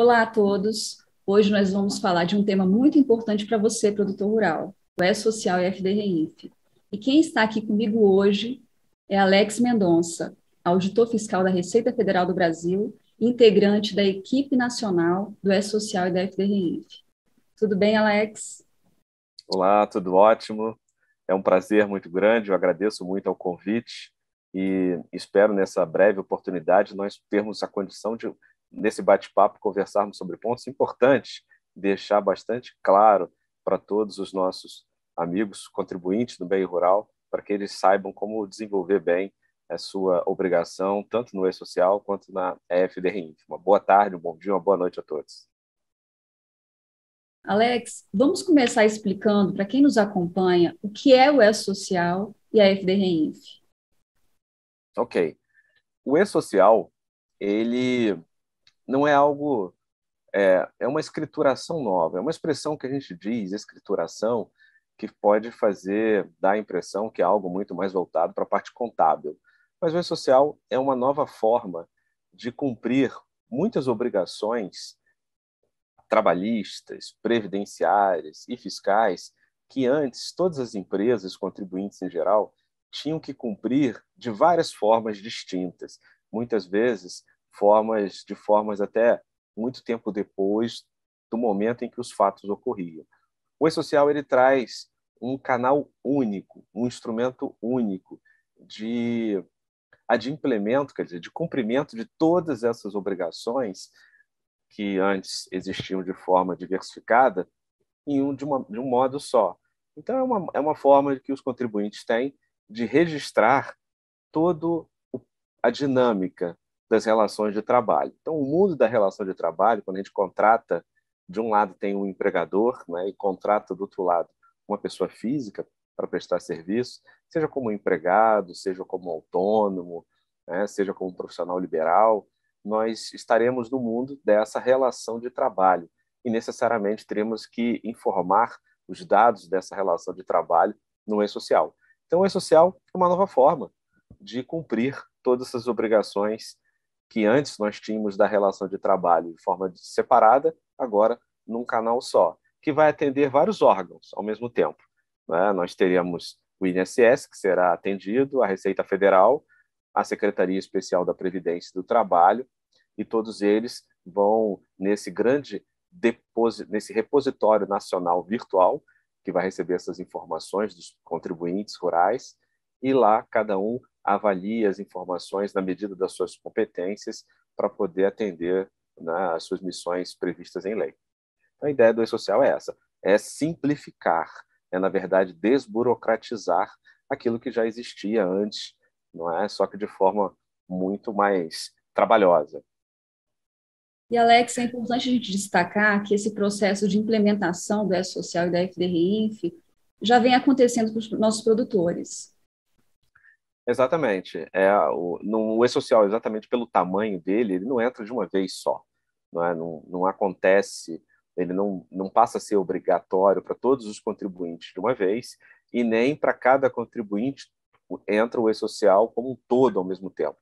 Olá a todos. Hoje nós vamos falar de um tema muito importante para você, produtor rural, o E-Social e FDRINF. E quem está aqui comigo hoje é Alex Mendonça, auditor fiscal da Receita Federal do Brasil, integrante da equipe nacional do E-Social e da FDRINF. Tudo bem, Alex? Olá, tudo ótimo. É um prazer muito grande, eu agradeço muito ao convite e espero nessa breve oportunidade nós termos a condição de, nesse bate-papo, conversarmos sobre pontos importantes, deixar bastante claro para todos os nossos amigos contribuintes do meio rural, para que eles saibam como desenvolver bem a sua obrigação, tanto no E-Social quanto na FDRINF. Uma boa tarde, um bom dia, uma boa noite a todos. Alex, vamos começar explicando para quem nos acompanha o que é o E-Social e a FDRINF. Ok. O E-Social, ele não é algo, é uma escrituração nova, é uma expressão que a gente diz, escrituração, que pode dar a impressão que é algo muito mais voltado para a parte contábil. Mas o E-Social é uma nova forma de cumprir muitas obrigações trabalhistas, previdenciárias e fiscais que antes todas as empresas, contribuintes em geral, tinham que cumprir de várias formas distintas, muitas vezes formas até muito tempo depois do momento em que os fatos ocorriam. O E-Social ele traz um canal único, um instrumento único de adimplemento, quer dizer, de cumprimento de todas essas obrigações que antes existiam de forma diversificada de um modo só. Então, é uma forma que os contribuintes têm de registrar toda a dinâmica das relações de trabalho. Então, o mundo da relação de trabalho, quando a gente contrata, de um lado tem um empregador, né, e contrata do outro lado uma pessoa física para prestar serviço, seja como empregado, seja como autônomo, né, seja como profissional liberal, nós estaremos no mundo dessa relação de trabalho e necessariamente teremos que informar os dados dessa relação de trabalho no E-Social. Então, o E-Social é uma nova forma de cumprir todas essas obrigações que antes nós tínhamos da relação de trabalho de forma separada, agora num canal só, que vai atender vários órgãos ao mesmo tempo, né? Nós teríamos o INSS, que será atendido, a Receita Federal, a Secretaria Especial da Previdência e do Trabalho, e todos eles vão nesse repositório nacional virtual, que vai receber essas informações dos contribuintes rurais, e lá cada um avalia as informações na medida das suas competências para poder atender, né, as suas missões previstas em lei. Então, a ideia do E-Social é essa, é simplificar, é, na verdade, desburocratizar aquilo que já existia antes, não é? Só que de forma muito mais trabalhosa. E, Alex, é importante a gente destacar que esse processo de implementação do E-Social e da FDRINF já vem acontecendo com os nossos produtores. Exatamente. No E-Social, exatamente pelo tamanho dele, ele não entra de uma vez só. Não, é? Não acontece, ele não passa a ser obrigatório para todos os contribuintes de uma vez, e nem para cada contribuinte entra o E-Social como um todo ao mesmo tempo.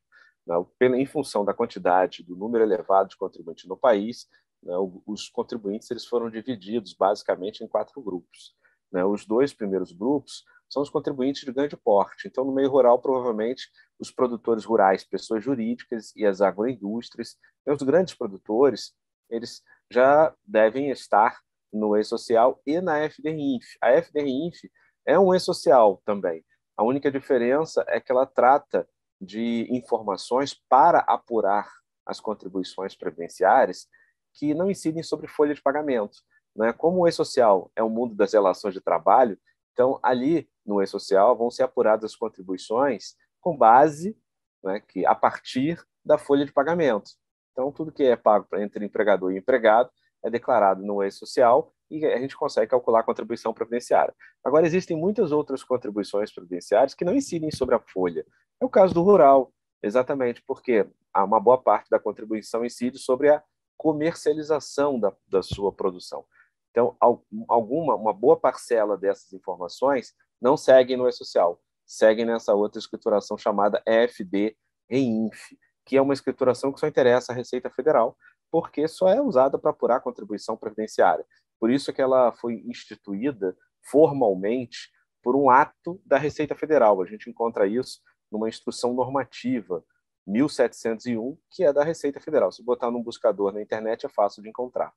Não, em função da quantidade, do número elevado de contribuintes no país, não, os contribuintes eles foram divididos basicamente em 4 grupos. Não, os 2 primeiros grupos são os contribuintes de grande porte. Então, no meio rural, provavelmente, os produtores rurais, pessoas jurídicas e as agroindústrias, e os grandes produtores, eles já devem estar no E-Social e na FDRINF. A FDRINF é um E-Social também. A única diferença é que ela trata de informações para apurar as contribuições previdenciárias que não incidem sobre folha de pagamento. Né? Como o E-Social é o mundo das relações de trabalho, então ali no E-Social vão ser apuradas as contribuições com base, né, que a partir da folha de pagamento. Então, tudo que é pago entre empregador e empregado é declarado no E-Social e a gente consegue calcular a contribuição previdenciária. Agora, existem muitas outras contribuições previdenciárias que não incidem sobre a folha. É o caso do rural, exatamente porque uma boa parte da contribuição incide sobre a comercialização da sua produção. Então, uma boa parcela dessas informações não seguem no E-Social, seguem nessa outra escrituração chamada FD-REINF, que é uma escrituração que só interessa à Receita Federal, porque só é usada para apurar a contribuição previdenciária. Por isso que ela foi instituída formalmente por um ato da Receita Federal. A gente encontra isso numa instrução normativa 1701, que é da Receita Federal. Se botar num buscador na internet é fácil de encontrar.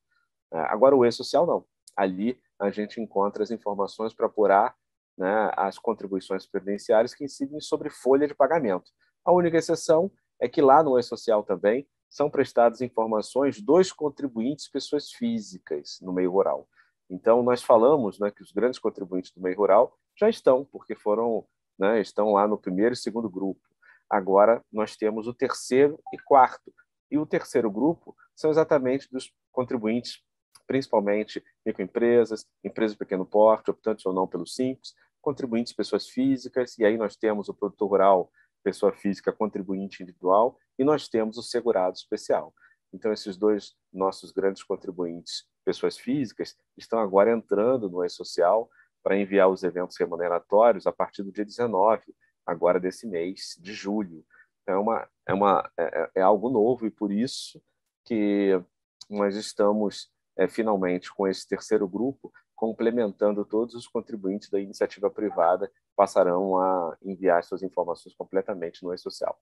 Agora, o E-Social não. Ali a gente encontra as informações para apurar, né, as contribuições previdenciárias que incidem sobre folha de pagamento. A única exceção é que lá no E-Social também são prestadas informações dos contribuintes pessoas físicas no meio rural. Então, nós falamos, né, que os grandes contribuintes do meio rural já estão, porque foram, né, estão lá no primeiro e segundo grupo. Agora, nós temos o terceiro e quarto. E o terceiro grupo são exatamente dos contribuintes, principalmente microempresas, empresas de pequeno porte, optantes ou não pelo Simples, contribuintes pessoas físicas, e aí nós temos o produtor rural, pessoa física contribuinte individual, e nós temos o segurado especial. Então, esses dois nossos grandes contribuintes, pessoas físicas, estão agora entrando no E-Social para enviar os eventos remuneratórios a partir do dia 19, agora desse mês de julho. Então, é algo novo e por isso que nós estamos finalmente com esse terceiro grupo complementando todos os contribuintes da iniciativa privada passarão a enviar suas informações completamente no E-Social.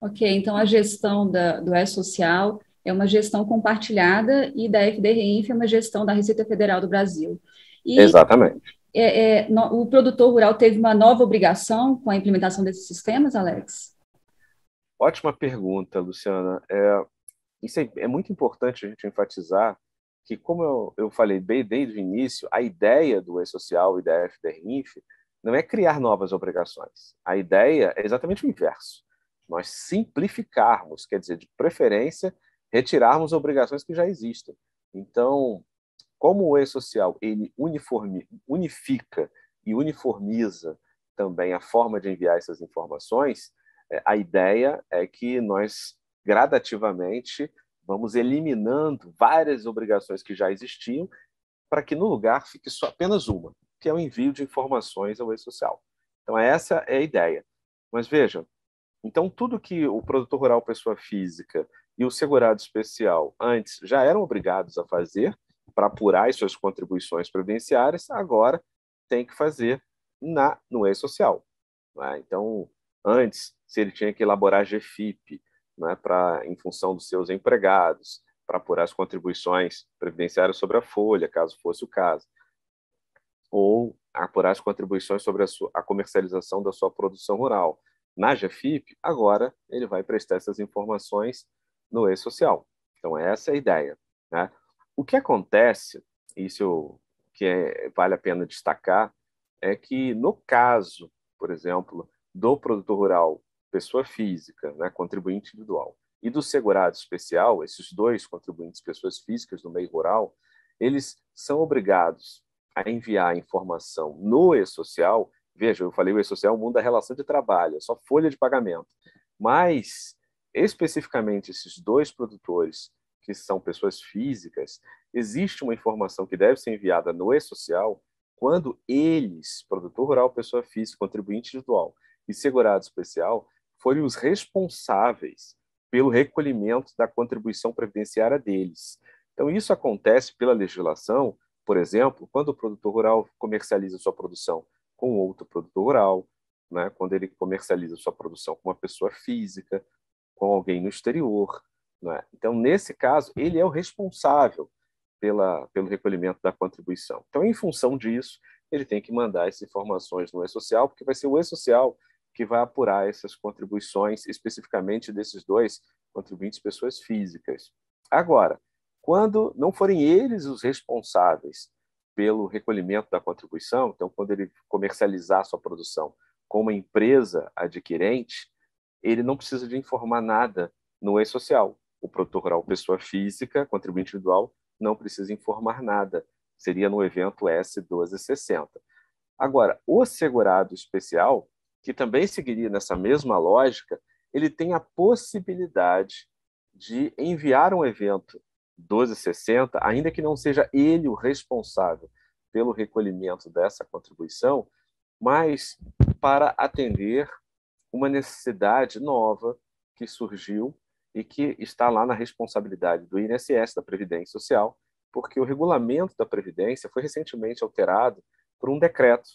Ok, então a gestão do E-Social é uma gestão compartilhada e da FDRINF é uma gestão da Receita Federal do Brasil. E Exatamente. o produtor rural teve uma nova obrigação com a implementação desses sistemas, Alex? Ótima pergunta, Luciana. Isso é muito importante a gente enfatizar que, como eu falei bem desde o início, a ideia do E-Social e da FDRINF não é criar novas obrigações. A ideia é exatamente o inverso. Nós simplificarmos, quer dizer, de preferência, retirarmos obrigações que já existem. Então, como o E-Social ele unifica e uniformiza também a forma de enviar essas informações, a ideia é que nós gradativamente vamos eliminando várias obrigações que já existiam para que no lugar fique só apenas uma, que é o envio de informações ao E-Social. Então, essa é a ideia. Mas veja, então tudo que o produtor rural pessoa física e o segurado especial antes já eram obrigados a fazer para apurar as suas contribuições previdenciárias, agora tem que fazer no E-Social. Então, antes, se ele tinha que elaborar GFIP, né, em função dos seus empregados, para apurar as contribuições previdenciárias sobre a folha, caso fosse o caso, ou apurar as contribuições sobre a comercialização da sua produção rural. Na GFIP, agora ele vai prestar essas informações no E-Social. Então, essa é a ideia. Né? O que acontece, isso vale a pena destacar, é que no caso, por exemplo, do produtor rural, pessoa física, né, contribuinte individual, e do segurado especial, esses dois contribuintes, pessoas físicas do meio rural, eles são obrigados a enviar a informação no E-Social. Veja, eu falei o E-Social é o mundo da relação de trabalho, é só folha de pagamento. Mas, especificamente, esses dois produtores, que são pessoas físicas, existe uma informação que deve ser enviada no E-Social quando eles, produtor rural, pessoa física, contribuinte individual e segurado especial, forem os responsáveis pelo recolhimento da contribuição previdenciária deles. Então, isso acontece pela legislação, por exemplo, quando o produtor rural comercializa sua produção com outro produtor rural, né? Quando ele comercializa sua produção com uma pessoa física, com alguém no exterior. Né? Então, nesse caso, ele é o responsável pelo recolhimento da contribuição. Então, em função disso, ele tem que mandar essas informações no E-Social, porque vai ser o E-Social que vai apurar essas contribuições, especificamente desses dois contribuintes pessoas físicas. Agora, quando não forem eles os responsáveis pelo recolhimento da contribuição, então, quando ele comercializar sua produção com uma empresa adquirente, ele não precisa de informar nada no E-Social. O produtor rural, pessoa física, contribuinte individual, não precisa informar nada. Seria no evento S1260. Agora, o segurado especial, que também seguiria nessa mesma lógica, ele tem a possibilidade de enviar um evento 1260, ainda que não seja ele o responsável pelo recolhimento dessa contribuição, mas para atender uma necessidade nova que surgiu e que está lá na responsabilidade do INSS, da Previdência Social, porque o regulamento da Previdência foi recentemente alterado por um decreto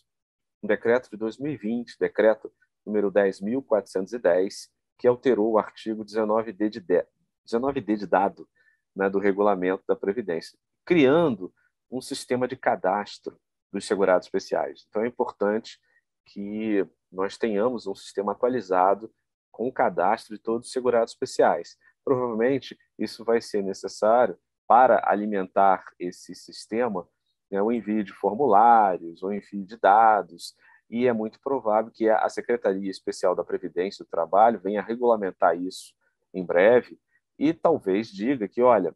de 2020, decreto número 10.410, que alterou o artigo 19D de dado, né, do regulamento da Previdência, criando um sistema de cadastro dos segurados especiais. Então, é importante que nós tenhamos um sistema atualizado com o cadastro de todos os segurados especiais. Provavelmente, isso vai ser necessário para alimentar esse sistema, né, o envio de formulários, o envio de dados, e é muito provável que a Secretaria Especial da Previdência e do Trabalho venha regulamentar isso em breve e talvez diga que, olha,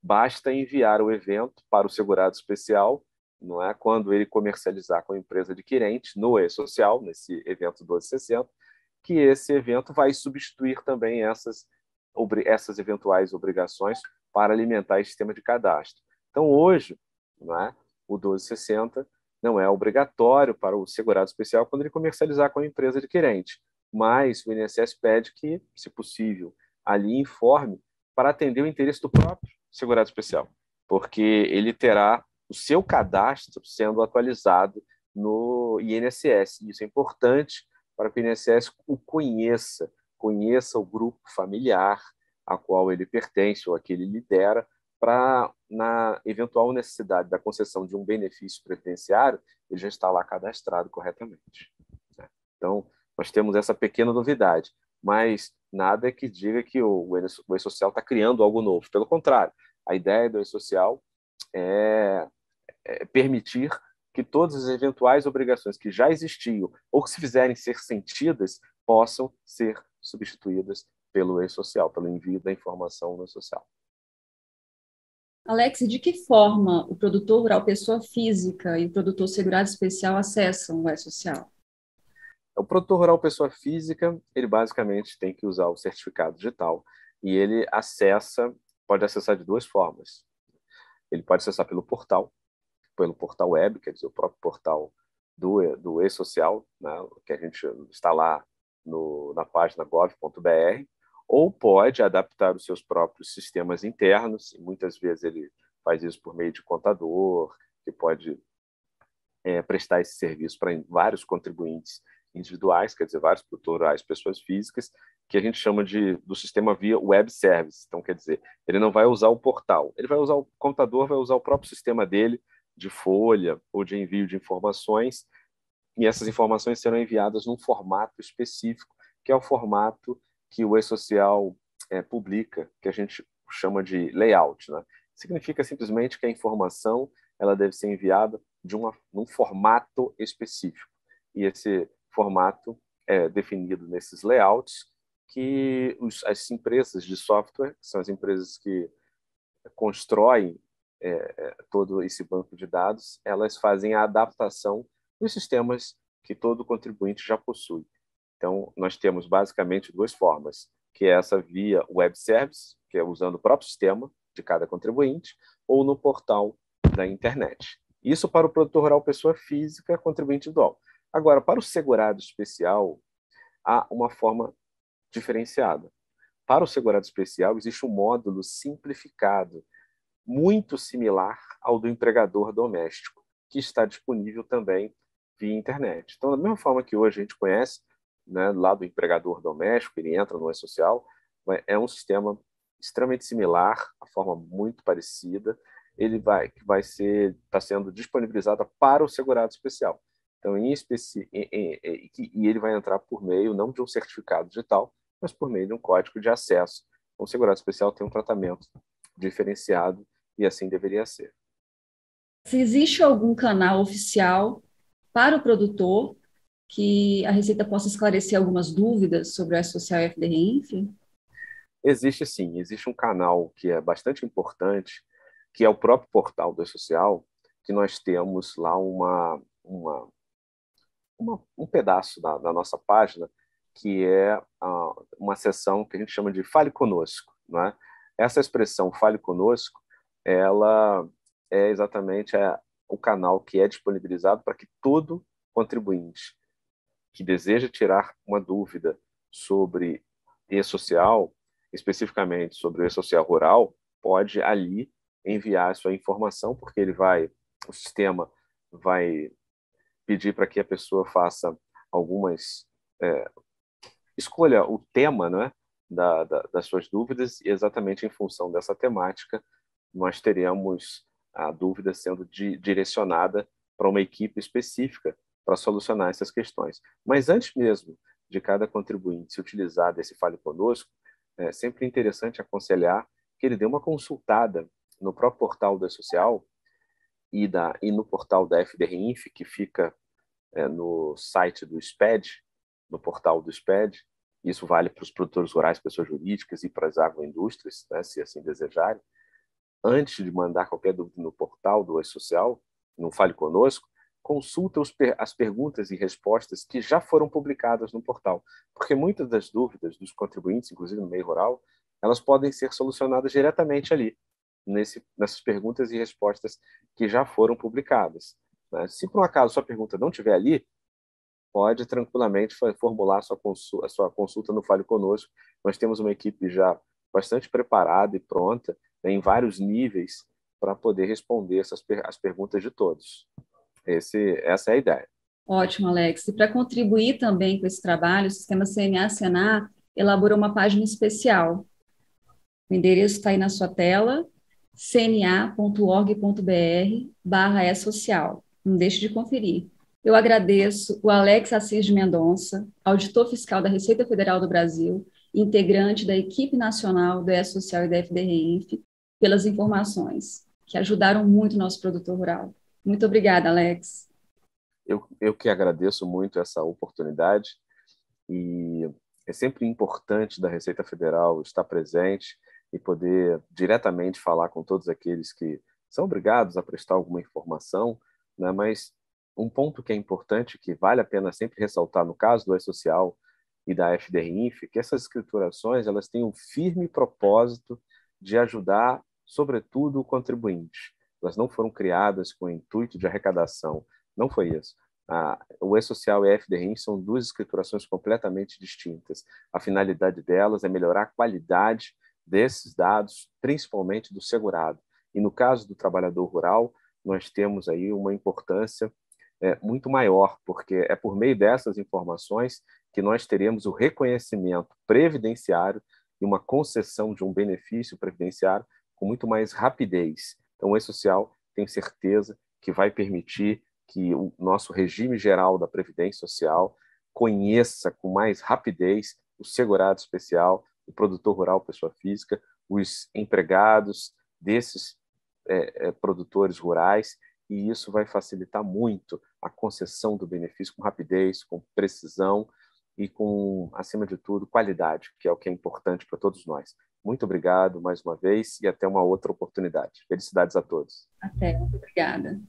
basta enviar o evento para o segurado especial, não é? Quando ele comercializar com a empresa adquirente, no e-social, nesse evento 1260, que esse evento vai substituir também essas eventuais obrigações para alimentar esse sistema de cadastro. Então, hoje, não é? O 1260 não é obrigatório para o segurado especial quando ele comercializar com a empresa adquirente, mas o INSS pede que, se possível, ali informe para atender o interesse do próprio segurado especial, porque ele terá o seu cadastro sendo atualizado no INSS. Isso é importante para que o INSS o conheça o grupo familiar a qual ele pertence ou a que ele lidera, para, na eventual necessidade da concessão de um benefício previdenciário, ele já está lá cadastrado corretamente. Então, nós temos essa pequena novidade, mas nada que diga que o e-social está criando algo novo. Pelo contrário, a ideia do e-social é permitir que todas as eventuais obrigações que já existiam ou que se fizerem ser sentidas possam ser substituídas pelo e-social, pelo envio da informação no e-social. Alex, de que forma o produtor rural pessoa física e o produtor segurado especial acessam o e-social? O produtor rural pessoa física, ele basicamente tem que usar o certificado digital e ele pode acessar de duas formas. Ele pode acessar pelo portal web, quer dizer, o próprio portal do e-social, né, que a gente está lá na página gov.br, ou pode adaptar os seus próprios sistemas internos, e muitas vezes ele faz isso por meio de contador, que pode prestar esse serviço para vários contribuintes individuais, quer dizer, vários produtores rurais, pessoas físicas, que a gente chama do sistema via web service. Então, quer dizer, ele não vai usar o portal, ele vai usar o computador, vai usar o próprio sistema dele de folha ou de envio de informações, e essas informações serão enviadas num formato específico, que é o formato que o e-social publica, que a gente chama de layout, né? Significa simplesmente que a informação ela deve ser enviada num formato específico. E esse formato é definido nesses layouts que as empresas de software, que são as empresas que constroem todo esse banco de dados, elas fazem a adaptação dos sistemas que todo contribuinte já possui. Então, nós temos basicamente duas formas, que é essa via web service, que é usando o próprio sistema de cada contribuinte, ou no portal da internet. Isso para o produtor rural pessoa física, contribuinte individual. Agora, para o segurado especial, há uma forma diferenciada. Para o segurado especial, existe um módulo simplificado, muito similar ao do empregador doméstico, que está disponível também via internet. Então, da mesma forma que hoje a gente conhece, né, lá do empregador doméstico, ele entra no e-social, é um sistema extremamente similar, a forma muito parecida, está sendo disponibilizada para o segurado especial. Então, e ele vai entrar por meio não de um certificado digital, mas por meio de um código de acesso. Então, o segurado especial tem um tratamento diferenciado e assim deveria ser. Se existe algum canal oficial para o produtor que a Receita possa esclarecer algumas dúvidas sobre o E-Social e FDRINF? Existe sim, existe um canal que é bastante importante, que é o próprio portal do E-Social, que nós temos lá um pedaço da nossa página, que é uma seção que a gente chama de Fale Conosco. Né? Essa expressão Fale Conosco, ela é exatamente o canal que é disponibilizado para que todo contribuinte que deseja tirar uma dúvida sobre e-social, especificamente sobre o E-Social Rural, pode ali enviar a sua informação, porque o sistema vai pedir para que a pessoa faça algumas escolha o tema, né, das suas dúvidas, e exatamente em função dessa temática nós teremos a dúvida sendo direcionada para uma equipe específica para solucionar essas questões. Mas antes mesmo de cada contribuinte se utilizar desse Fale Conosco, é sempre interessante aconselhar que ele dê uma consultada no próprio portal da Social e no portal da FDRINF, que fica no site do SPED, no portal do SPED. Isso vale para os produtores rurais, pessoas jurídicas e para as agroindústrias, né, se assim desejarem. Antes de mandar qualquer dúvida no portal do E-Social, no Fale Conosco, consulta as perguntas e respostas que já foram publicadas no portal, porque muitas das dúvidas dos contribuintes, inclusive no meio rural, elas podem ser solucionadas diretamente ali, nessas perguntas e respostas que já foram publicadas. Né? Se por um acaso sua pergunta não estiver ali, pode tranquilamente formular a sua consulta no Fale Conosco. Nós temos uma equipe já bastante preparada e pronta, né, em vários níveis, para poder responder as perguntas de todos. Essa é a ideia. Ótimo, Alex. E para contribuir também com esse trabalho, o Sistema CNA-Senar elaborou uma página especial. O endereço está aí na sua tela, cna.org.br/e-social. Não deixe de conferir. Eu agradeço o Alex Assis de Mendonça, auditor fiscal da Receita Federal do Brasil, integrante da equipe nacional do E-Social e da FDRINF, pelas informações, que ajudaram muito o nosso produtor rural. Muito obrigada, Alex. Eu que agradeço muito essa oportunidade, e é sempre importante da Receita Federal estar presente e poder diretamente falar com todos aqueles que são obrigados a prestar alguma informação, né? Mas um ponto que é importante, que vale a pena sempre ressaltar no caso do E-Social e da FDRINF, que essas escriturações elas têm um firme propósito de ajudar, sobretudo, o contribuinte. Elas não foram criadas com o intuito de arrecadação, não foi isso. O E-Social e a FDRINF são duas escriturações completamente distintas. A finalidade delas é melhorar a qualidade desses dados, principalmente do segurado. E no caso do trabalhador rural, nós temos aí uma importância muito maior, porque é por meio dessas informações que nós teremos o reconhecimento previdenciário e uma concessão de um benefício previdenciário com muito mais rapidez. Então, o E-Social, tenho certeza que vai permitir que o nosso regime geral da Previdência Social conheça com mais rapidez o segurado especial, o produtor rural, pessoa física, os empregados desses produtores rurais, e isso vai facilitar muito a concessão do benefício com rapidez, com precisão e com, acima de tudo, qualidade, que é o que é importante para todos nós. Muito obrigado mais uma vez e até uma outra oportunidade. Felicidades a todos. Até, muito obrigada.